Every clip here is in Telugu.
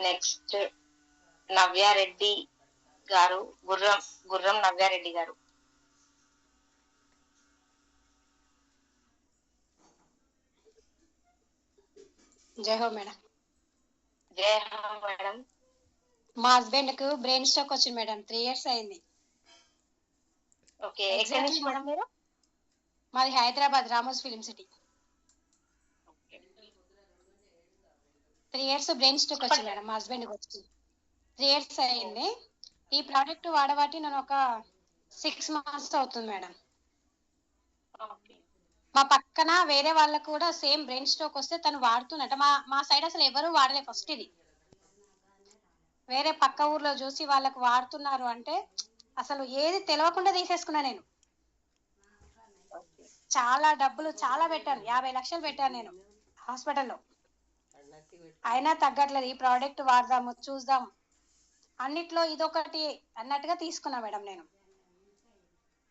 నెక్స్ట్ నవ్యారెడ్డి గారు, గుర్రం గుర్రం నవ్యారెడ్డి గారు. జై హో మేడం. జై హో మేడం. మా హస్బెండ్ కు బ్రెయిన్ స్ట్రోక్ వచ్చింది మేడం. 3 years అయింది. ఓకే, ఎక్కడి నుంచి మేడం మీరు? మాది Hyderabad Ramos film city. 3 years brain stroke వచ్చింది మేడం మా హస్బెండ్ కి వచ్చింది. 3 years అయింది. ఈ ప్రోడక్ట్ వాడబట్టి నేను ఒక 6 months అవుతుంది మేడం. మా పక్కన వేరే వాళ్ళకు కూడా సేమ్ బ్రెయిన్ స్ట్రోక్ వస్తే తను వాడుతున్నట్ట. మా సైడ్ అసలు ఎవరు వాడలే ఫస్ట్. ఇది వేరే పక్క ఊర్లో చూసి వాళ్ళకు వాడుతున్నారు అంటే అసలు ఏది తెలియకుండా తీసేసుకున్నా నేను. చాలా డబ్బులు చాలా పెట్టాను, 50 లక్షలు పెట్టాను నేను హాస్పిటల్లో. అయినా తగ్గట్లేదు. ఈ ప్రోడక్ట్ వాడదాము చూద్దాం అన్నిట్లో ఇదొకటి అన్నట్టుగా తీసుకున్నా మేడం నేను.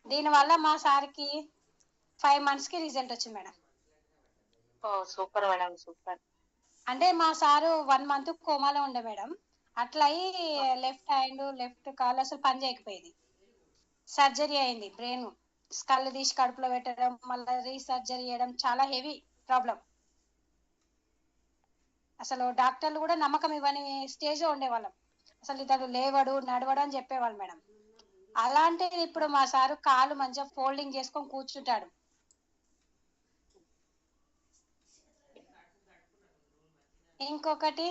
దీనివల్ల మా సార్కి 5 months కి రిజల్ట్ వచ్చింది మేడం. Super madam, super. అంటే మా సారు 1 month కోమాలో ఉండే మేడం. అట్లా అయి లెఫ్ట్ హ్యాండ్ లెఫ్ట్ కాలు అసలు పని చేయకపోయేది. సర్జరీ అయింది. బ్రెయిన్ స్కల్ తీసి కడుపులో పెట్టడం, మళ్ళీ రీసర్జరీ చేయడం, చాలా హెవీ ప్రాబ్లం. అసలు డాక్టర్లు కూడా నమ్మకం ఇవ్వని స్టేజ్ లో ఉండేవాళ్ళం. అసలు ఇతడు లేవడు నడవడు అని చెప్పేవాళ్ళు మేడం. అలాంటిది ఇప్పుడు మా సారు కాలు మంచిగా ఫోల్డింగ్ చేసుకొని కూర్చుంటాడు. ఇంకొకటి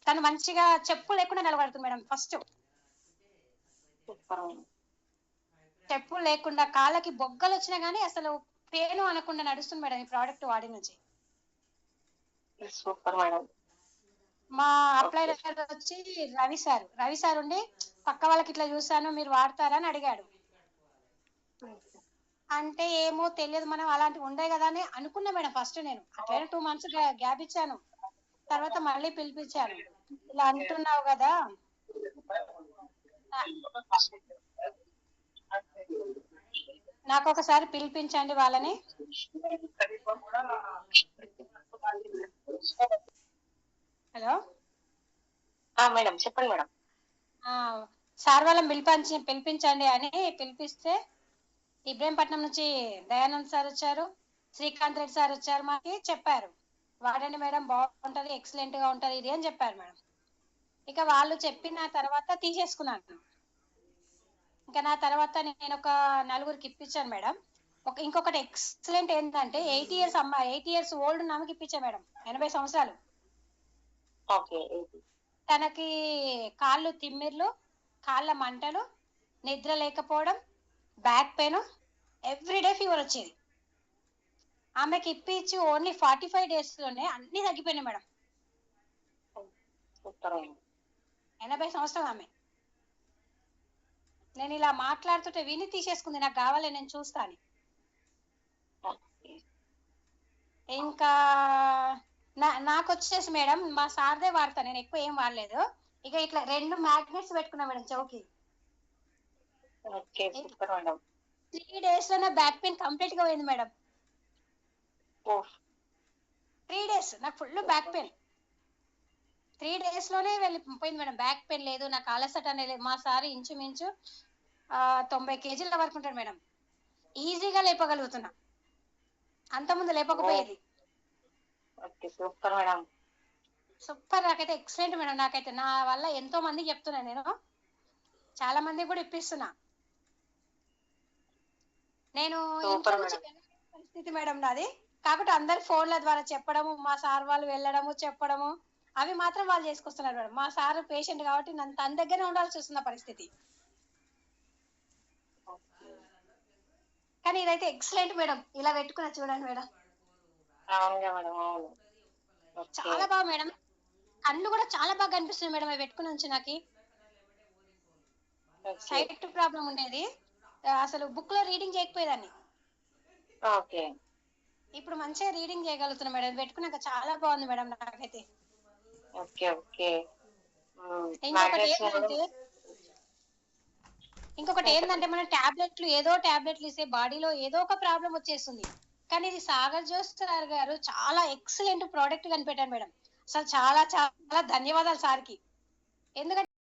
తను మంచిగా చెప్పు లేకుండా నిలబడుతుంది మేడం. ఫస్ట్ చెప్పులు లేకుండా కాళ్ళకి బొగ్గలు వచ్చినా గానీ అసలు పేను అనకుండా నడుస్తుంది మేడం ఈ ప్రోడక్ట్ వాడి నుంచి. Super madam. మా అప్లైనర్ వచ్చి రవి సార్ ఉండి పక్క వాళ్ళకి ఇట్లా చూసాను మీరు వాడతారా అని అడిగాడు. అంటే ఏమో తెలియదు మనం అలాంటివి ఉండే కదా అని అనుకున్నా మేడం ఫస్ట్. నేను అట్లయినా 2 months గ్యాప్ ఇచ్చాను. తర్వాత మళ్ళీ పిలిపించాను. ఇలా అంటున్నావు కదా నాకు ఒకసారి పిలిపించండి వాళ్ళని. హలో మేడం చెప్పండి మేడం. సార్ వాళ్ళని పిలిపించండి అని పిలిపిస్తే ఇబ్రహీంపట్నం నుంచి దయానంద్ సార్ వచ్చారు, శ్రీకాంత్ రెడ్డి సార్ వచ్చారు. మాకి చెప్పారు వాడండి మేడం బాగుంటది, ఎక్సలెంట్ గా ఉంటది ఇది అని చెప్పారు మేడం. ఇక వాళ్ళు చెప్పిన తర్వాత తీసేసుకున్నాను. ఇంకా నా తర్వాత నేను ఒక 4 ఇప్పించాను మేడం. ఇంకొకటి ఎక్సలెంట్ ఏంటంటే 8 years అమ్మాయి 8 years ఓల్డ్ నమ్మకి ఇప్పించా మేడం. 80 సంవత్సరాలు. తనకి కాళ్ళు తిమ్మిర్లు, కాళ్ళ మంటలు, నిద్ర లేకపోవడం, బ్యాక్ పెయిన్, ఎవ్రీడే ఫీవర్ వచ్చేది. ఆమెకి ఇప్పించి ఓన్లీ 45 days లోనే అన్ని తగ్గిపోయినాయి మేడం. 80 సంవత్సరాలు ఆమె. నేను ఇలా మాట్లాడుతుంటే విని తీసేసుకుంది నాకు కావాలి నేను చూస్తాను. ఇంకా నాకు వచ్చేసి మేడం మా సార్దే వాడతా, నేను ఎక్కువ ఏం వాడలేదు. ఇక ఇట్లా 2 magnets పెట్టుకున్నా మేడం చౌకి. 3 days లోనే బ్యాక్ పెయిన్ కంప్లీట్ గా పోయింది మేడం. 3 days నాకు ఫుల్ బ్యాక్ పెయిన్. 3 days లోనే వెళ్ళిపోయింది మేడం. బ్యాక్ పెయిన్ లేదు, నాకు అలసట అనేది. మా సార్ ఇంచుమించు 90 kgs వరకు ఉంటాడు మేడం. ఈజీగా లేపగలుగుతున్నా, అంతకుముందు లేపకపోయేది. సూపర్. నాకైతే ఎక్సలెంట్ మేడం. నాకైతే నా వల్ల ఎంతో మందికి చెప్తున్నా, నేను చాలా మందికి కూడా ఇప్పిస్తున్నా. నేను ఇంట్లో నుంచి పరిస్థితి మేడం నాది. కాబట్టి అందరు ఫోన్ల ద్వారా చెప్పడము, మా సార్ వాళ్ళు వెళ్ళడము చెప్పడము అవి మాత్రం వాళ్ళు చేసుకొస్తున్నారు మేడం. మా సార్ పేషెంట్ కాబట్టి నన్ను తన దగ్గరే ఉండాల్సి వస్తున్న పరిస్థితి. కానీ ఇదైతే ఎక్సలెంట్ మేడం. ఇలా పెట్టుకున్నా చూడండి మేడం, చాలా బాగా మేడం. కళ్ళు కూడా చాలా బాగా కనిపిస్తుంది మేడం అవి పెట్టుకుని నుంచి. నాకు సైట్ ప్రాబ్లం ఉండేది, అసలు బుక్ లో రీడింగ్ చేయకపోయేదాన్ని. ఇప్పుడు మంచిగా రీడింగ్ చేయగలుగుతున్నా మేడం పెట్టుకున్నాక. చాలా బాగుంది మేడం నాకైతే. ఇంకొకటి ఏంటంటే మన టాబ్లెట్లు ఏదో టాబ్లెట్లు ఇస్తే బాడీలో ఏదో ఒక ప్రాబ్లం వచ్చేస్తుంది. కానీ ఇది సాగర్ జోస్ సార్ గారు చాలా ఎక్సలెంట్ ప్రోడక్ట్ కనిపెట్టారు మేడం. అసలు చాలా చాలా ధన్యవాదాలు సార్కి. ఎందుకంటే